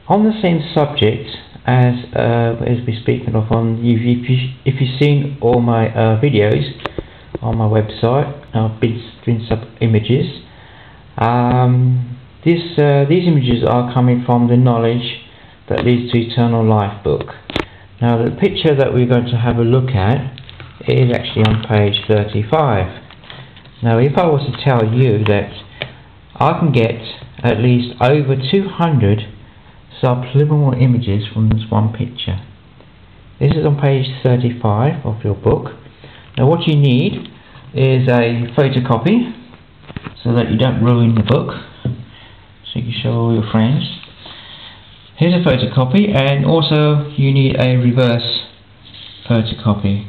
on the same subject as we're speaking of, if you've seen all my videos on my website, I've been doing some images. These images are coming from the Knowledge That Leads to Eternal Life book. Now the picture that we're going to have a look at is actually on page 35. Now if I was to tell you that I can get at least over 200 subliminal images from this one picture. This is on page 35 of your book. Now what you need is a photocopy so that you don't ruin the book, so you can show all your friends. Here's a photocopy, and also you need a reverse photocopy.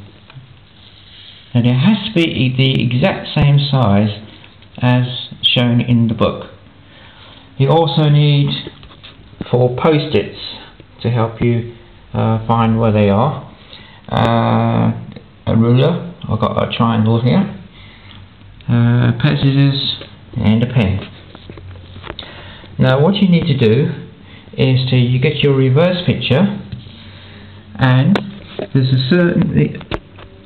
And it has to be the exact same size as shown in the book. You also need 4 post-its to help you find where they are. A ruler, I've got a triangle here, pet scissors and a pen. Now what you need to do is you get your reverse picture, and there's a certain,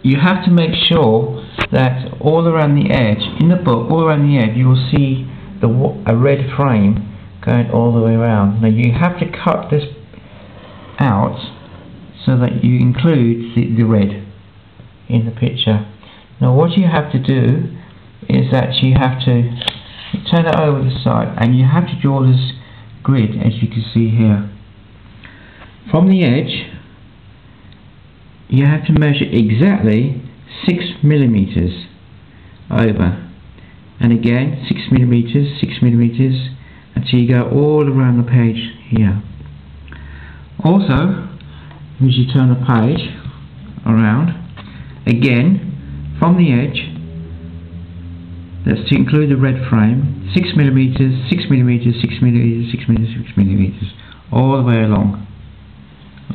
you have to make sure that all around the edge, in the book, all around the edge you will see a red frame going all the way around. Now you have to cut this out so that you include the red in the picture. Now what you have to do is that you have to turn it over the side, and you have to draw this grid as you can see here. From the edge you have to measure exactly 6 millimeters over, and again 6 millimeters until you go all around the page here. Also, as you turn the page around, again from the edge, that's to include the red frame, 6 millimeters, 6 millimeters, 6 millimeters, 6 millimeters, 6 millimeters, all the way along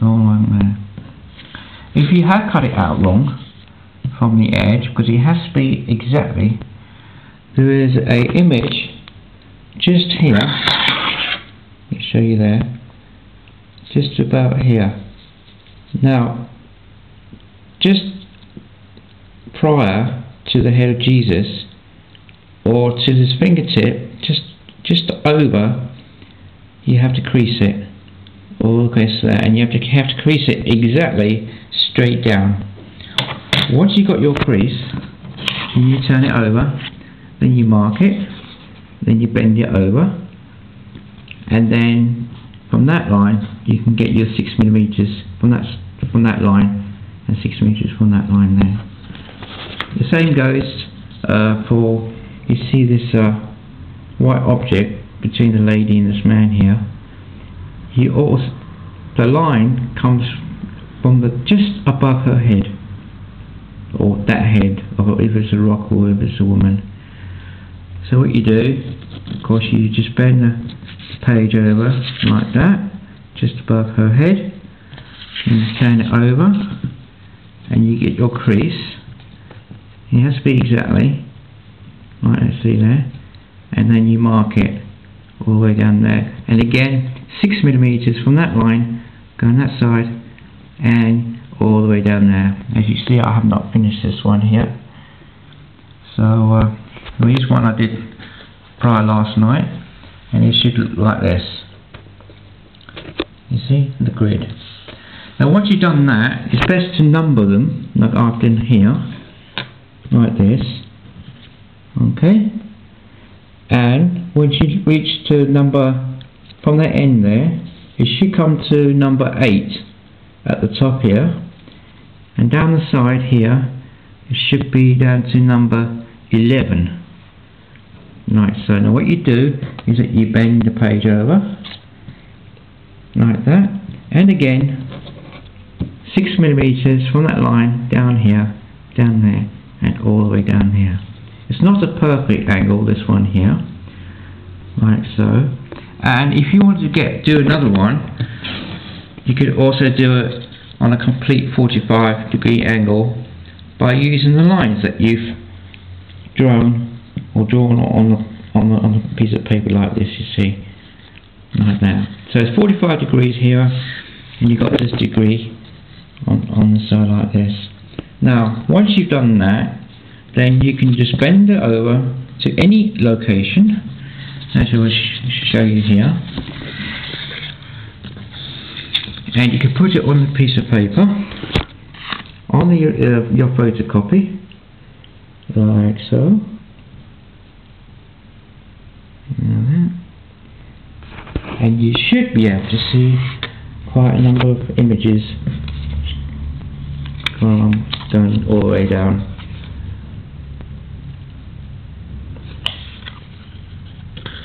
there. If you have cut it out wrong from the edge, because it has to be exactly, there is an image just here. Let me show you there, just about here. Now, just prior to the head of Jesus, or to his fingertip, just over, you have to crease it all the way to that, and you have to crease it exactly straight down. Once you've got your crease, you turn it over, then you mark it, then you bend it over, and then from that line you can get your 6 millimeters from that line, and 6 millimeters from that line there. The same goes for, you see this white object between the lady and this man here. The line comes from just above her head, or that head, or if it's a rock or if it's a woman. So what you do, of course, you just bend the page over like that, just above her head, and you turn it over, and you get your crease. It has to be exactly like I see there, and then you mark it all the way down there, and again 6 millimeters from that line, go on that side, and all the way down there. As you see, I have not finished this one here, so this one I did prior last night, and it should look like this. You see the grid. Now once you've done that, it's best to number them, like I've done here, like this. Okay, and once you reach to number, from that end there, it should come to number 8 at the top here, and down the side here it should be down to number 11. Right, so now what you do is that you bend the page over like that, and again 6 millimeters from that line down here, down there, and all the way down here. It's not a perfect angle, this one here, like so. And if you want to do another one, you could also do it on a complete 45-degree angle by using the lines that you've drawn on a piece of paper like this, you see, like that. So it's 45 degrees here, and you've got this degree on the side like this. Now, once you've done that, then you can just bend it over to any location, as I will show you here, and you can put it on a piece of paper, on your photocopy, like so. And you should be able to see quite a number of images going all the way down.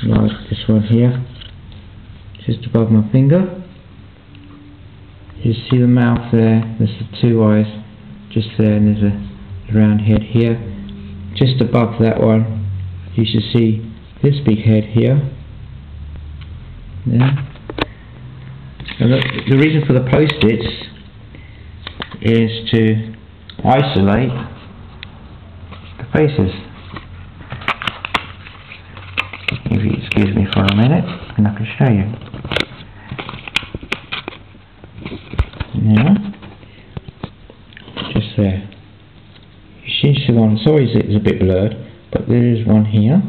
Like this one here, just above my finger. You see the mouth there, there's the two eyes just there, and there's a round head here. Just above that one, you should see this big head here. Yeah. And the reason for the post-its is to isolate the faces. If you excuse me for a minute, and I can show you. Yeah, just there. You see one. Sorry, it's a bit blurred, but there is one here.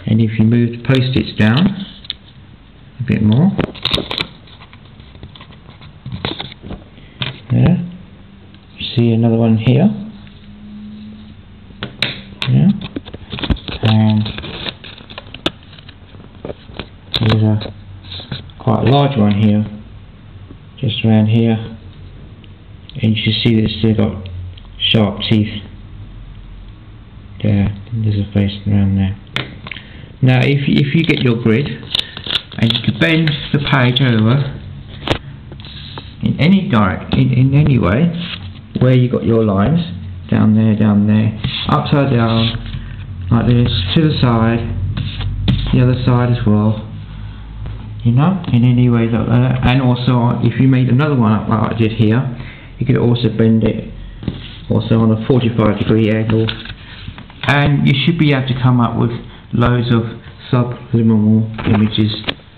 And if you move the post-its down a bit more, there, you see another one here. Yeah, and there's a quite a large one here, just around here, and you see that it's still got sharp teeth there, and there's a face around there. Now if you get your grid, and you can bend the page over in any way, where you got your lines, down there, upside down, like this, to the side, the other side as well, you know, in any way like that. And also, if you made another one up like I did here, you could also bend it also on a 45 degree angle, and you should be able to come up with loads of subliminal images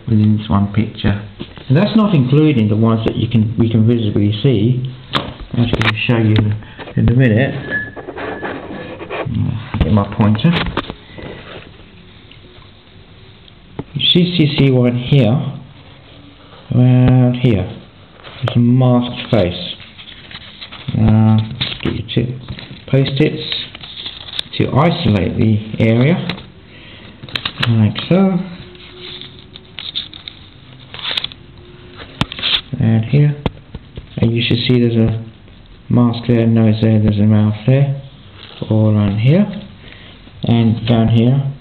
within this one picture. And that's not including the ones that we can visibly see. I'm just going to show you in a minute. Get my pointer. You see one here, around here. There's a masked face. Get you two post-its to isolate the area, like so. And here, and you should see there's a mask there, nose there, there's a mouth there, all around here. And down here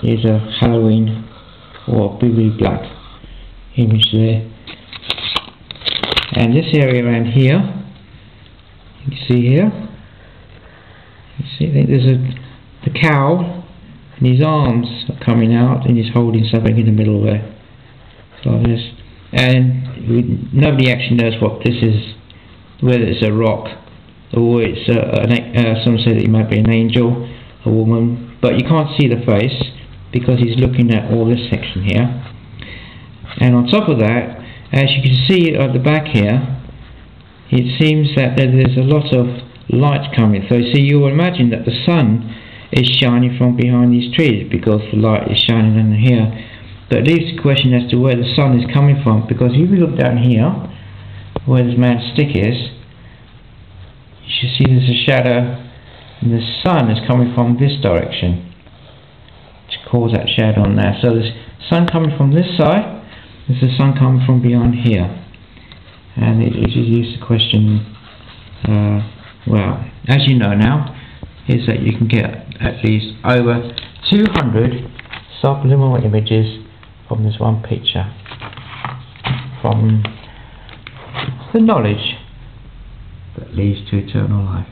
is a Halloween or Billy Black image there. And this area around here, you can see here, you see there's the cow, and his arms are coming out, and he's holding something in the middle there, like this. And nobody actually knows what this is, whether it's a rock or it's some say that it might be an angel, a woman, but you can't see the face because he's looking at all this section here. And on top of that, as you can see at the back here, it seems that there's a lot of light coming through. So you will imagine that the sun is shining from behind these trees because the light is shining in here. But it leaves the question as to where the sun is coming from, because if you look down here where this man's stick is, you should see there's a shadow, and the sun is coming from this direction to cause that shadow on there. So there's sun coming from this side, there's the sun coming from beyond here, and it leaves the question, well, as you know now, is that you can get at least over 200 subliminal images from this one picture, from the knowledge that leads to eternal life.